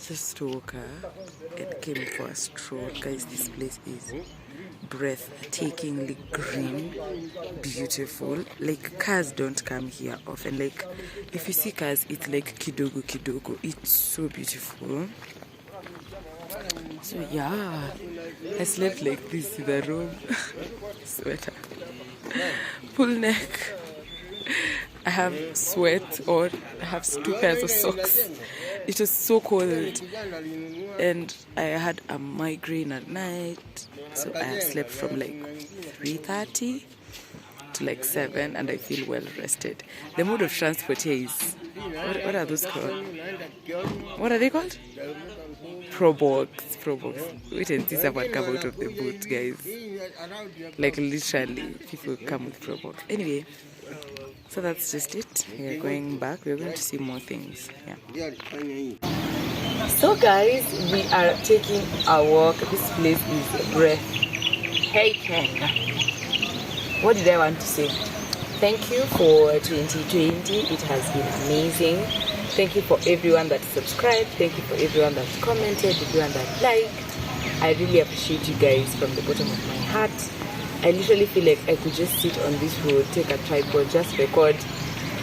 Just woke up and came for a stroll. Guys, this place is breathtakingly green, beautiful. Like, cars don't come here often. Like, if you see cars, it's like kidogo kidogo. It's so beautiful. So yeah, I slept like this in the room. Sweater, full neck. I have sweat on. I have 2 pairs of socks. It was so cold, and I had a migraine at night, so I have slept from like 3:30 to like 7, and I feel well rested. The mode of transport here is what are those called? What are they called? Probox. Wait and see someone come out of the boat, guys. Like literally, people come with Probox. Anyway, so that's just it. We're going back. We're going to see more things. Yeah. So guys, we are taking a walk. This place is breathtaking. What did I want to say? Thank you for 2020. It has been amazing. Thank you for everyone that subscribed. Thank you for everyone that commented, everyone that liked. I really appreciate you guys from the bottom of my heart. I literally feel like I could just sit on this road, take a tripod, just record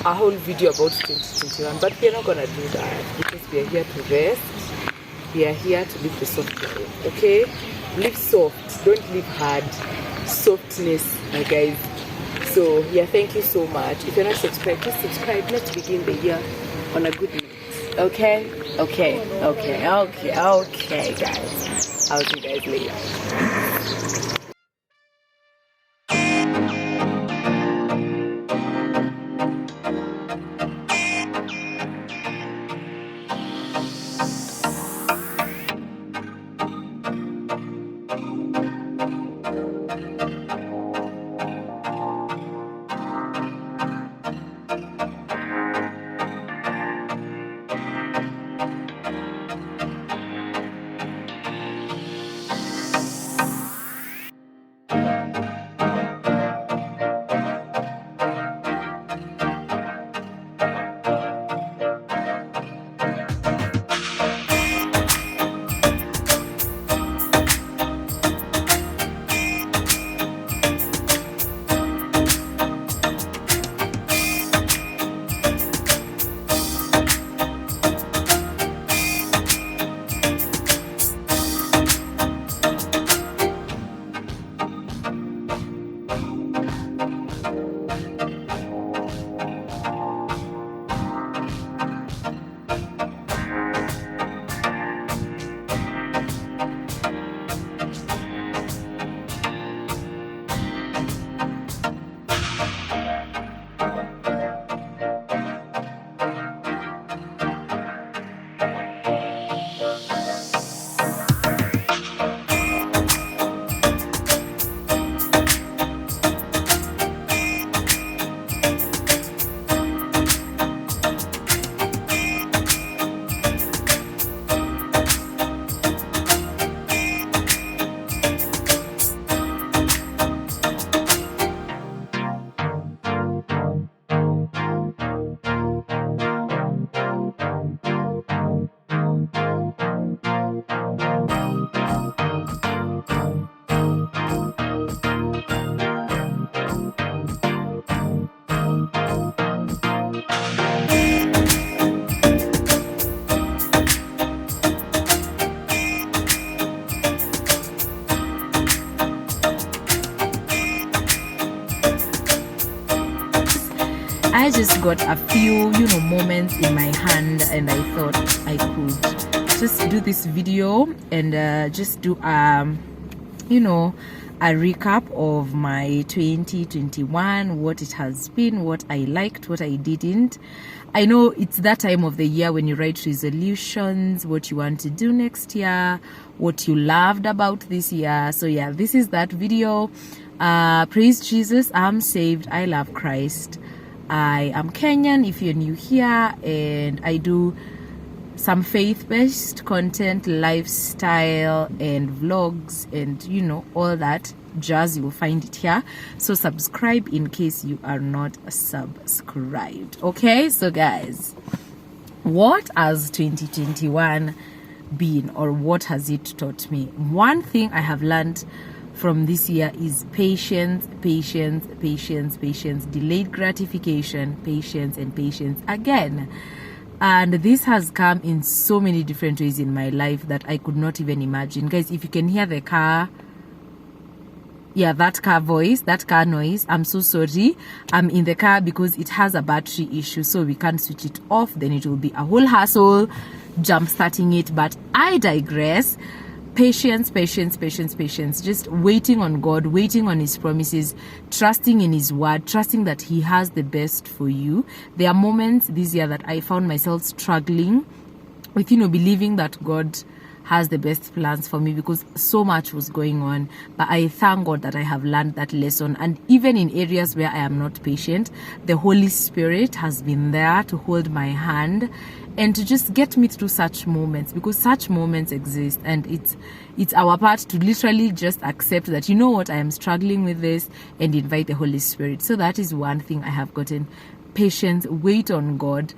a whole video about 2021. But we're not gonna do that because we are here to rest. We are here to live the soft life, okay? Live soft, don't live hard. Softness, my guys. So yeah, thank you so much. If you're not subscribed, please subscribe. Let's begin the year on a good note. Okay, guys. I'll see you guys later. I just got a few, moments in my hand, and I thought I could just do this video and just do, a recap of my 2021, what it has been, what I liked, what I didn't. I know it's that time of the year when you write resolutions, what you want to do next year, what you loved about this year. So yeah, this is that video. Praise Jesus, I'm saved, I love Christ. I am Kenyan if you're new here, and I do some faith-based content, lifestyle and vlogs, and all that jazz. You will find it here, so subscribe in case you are not subscribed. Okay, so guys, what has 2021 been, or what has it taught me? One thing I have learned from this year is patience, delayed gratification, patience and patience again. And this has come in so many different ways in my life that I could not even imagine. Guys, if you can hear the car, that car voice, that car noise, I'm so sorry. I'm in the car because it has a battery issue, so we can't switch it off. Then it will be a whole hassle jump starting it. But I digress. Patience, just waiting on God, waiting on his promises, trusting in his word, trusting that he has the best for you. There are moments this year that I found myself struggling with, believing that God has the best plans for me, because so much was going on. But I thank God that I have learned that lesson. And even in areas where I am not patient, the Holy Spirit has been there to hold my hand and to just get me through such moments, because such moments exist. And it's our part to literally just accept that, you know what, I am struggling with this, and invite the Holy Spirit. So that is one thing I have gotten. Patience, wait on God.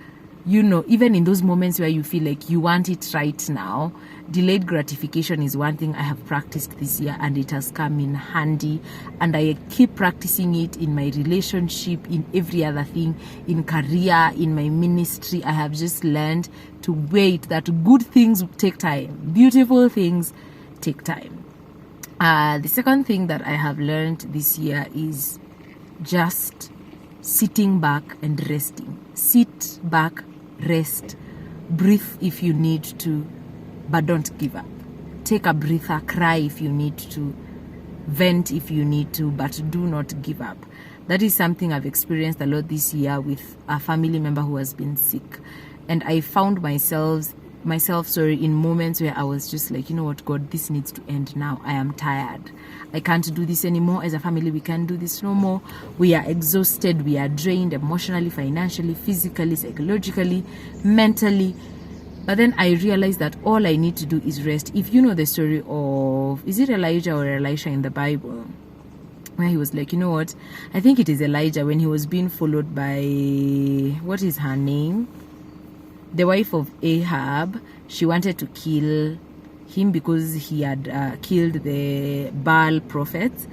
Even in those moments where you feel like you want it right now, delayed gratification is one thing I have practiced this year, and it has come in handy. And I keep practicing it in my relationship, in every other thing, in career, in my ministry. I have just learned to wait, that good things take time. Beautiful things take time. The second thing that I have learned this year is just sitting back and resting. Sit back, rest, breathe if you need to, but don't give up. Take a breather, cry if you need to, vent if you need to, but do not give up. That is something I've experienced a lot this year with a family member who has been sick. And I found myself in moments where I was just like, you know what, God, this needs to end now. I am tired. I can't do this anymore. As a family, we can't do this no more. We are exhausted. We are drained emotionally, financially, physically, psychologically, mentally. But then I realized that all I need to do is rest. If you know the story of, is it Elijah or Elisha in the Bible, where he was like, you know what, I think it is Elijah, when he was being followed by, what is her name? The wife of Ahab. She wanted to kill him because he had killed the Baal prophets.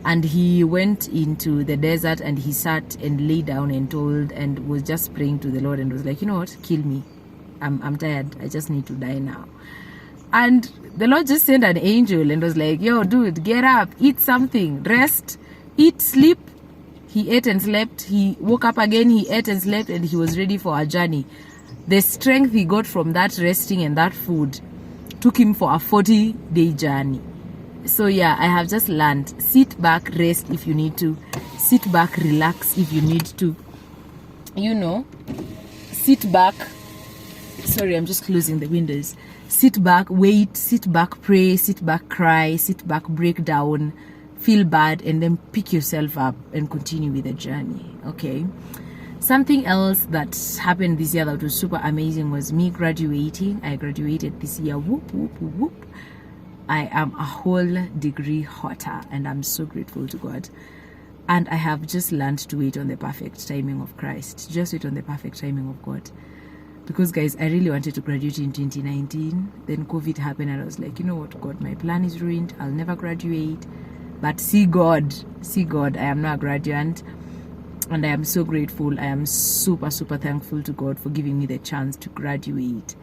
And he went into the desert and he sat and lay down and was just praying to the Lord and was like, you know what, kill me. I'm tired. I just need to die now. And the Lord just sent an angel and was like, yo, dude, get up, eat something, rest, eat, sleep. He ate and slept. He woke up again, he ate and slept, and he was ready for a journey. The strength he got from that resting and that food took him for a 40-day journey. So yeah, I have just learned, sit back, rest if you need to. Sit back, relax if you need to. Sit back. Sorry, I'm just closing the windows. Sit back, wait, sit back, pray, sit back, cry, sit back, break down, feel bad, and then pick yourself up and continue with the journey. Okay. Something else that happened this year that was super amazing was me graduating. I graduated this year. Whoop, whoop, whoop. I am a whole degree hotter, and I'm so grateful to God. And I have just learned to wait on the perfect timing of Christ. Just wait on the perfect timing of God. Because, guys, I really wanted to graduate in 2019. Then COVID happened, and I was like, you know what, God, my plan is ruined. I'll never graduate. But see God, I am not a graduate. And I am so grateful. I am super, super thankful to God for giving me the chance to graduate.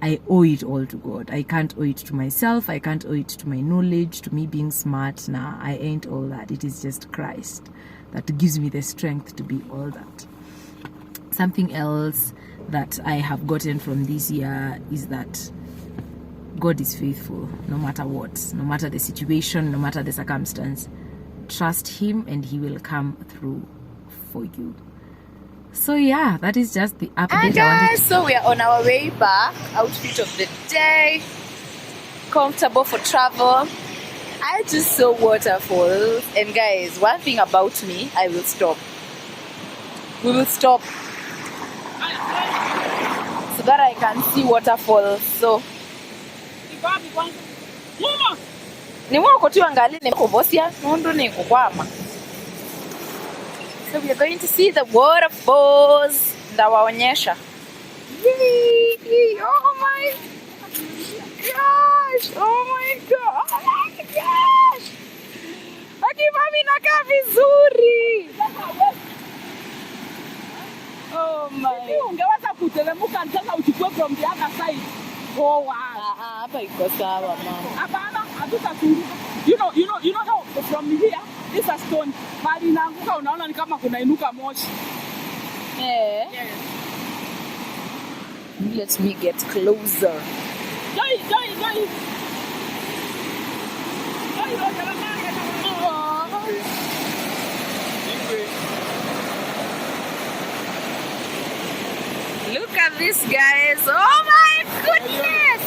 I owe it all to God. I can't owe it to myself. I can't owe it to my knowledge, to me being smart. Nah, I ain't all that. It is just Christ that gives me the strength to be all that. Something else that I have gotten from this year is that God is faithful no matter what, no matter the situation, no matter the circumstance. Trust him and he will come through for you. So yeah, that is just the update. And guys, so we are on our way back. Outfit of the day, comfortable for travel. I just saw waterfalls, and guys, one thing about me, I will stop. We will stop so that I can see waterfalls. So so we are going to see the waterfalls. Ndawaonyesha. Yay! Oh my! gosh. Oh my gosh. Akivami nakaa vizuri. Oh my. Ungeweza kuteremka sasa uchukue from the other side. Oh wow. Hapa iko sawa mama. Hapana, hatutasumbuka. You know how from here this a stone. Bali inaanguka unaona ni kama kunainuka moshi. Yes. Let me get closer. Joy. Look at this, guys. Oh my goodness.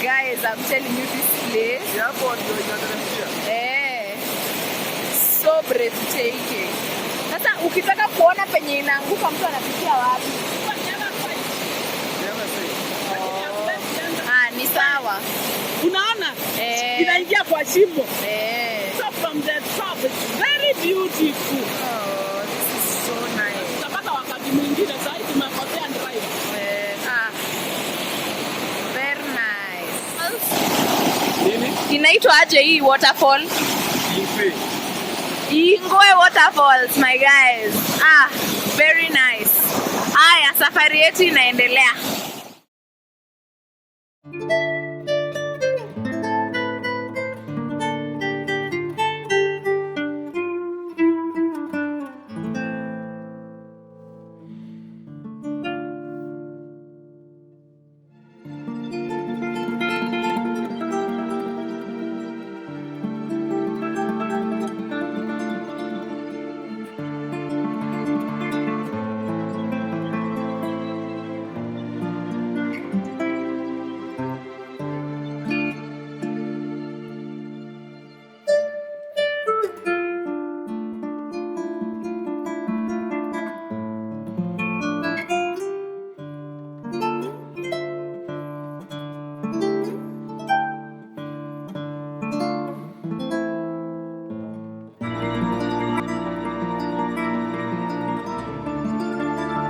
Guys, I'm telling you this place. So breathtaking. Sasa ukitaka kuona penye inaanguka mtu anapitia wapi? Ni sawa. Unaona? Inaingia kwa shimo. So from the top it's very beautiful. Oh, this is so nice. Tapata wakati mwingine sasa tumekosea drive. Very nice. Inaitwa aje hii waterfall? Ingwe Waterfalls, my guys. Very nice. Haya, safari yetu inaendelea.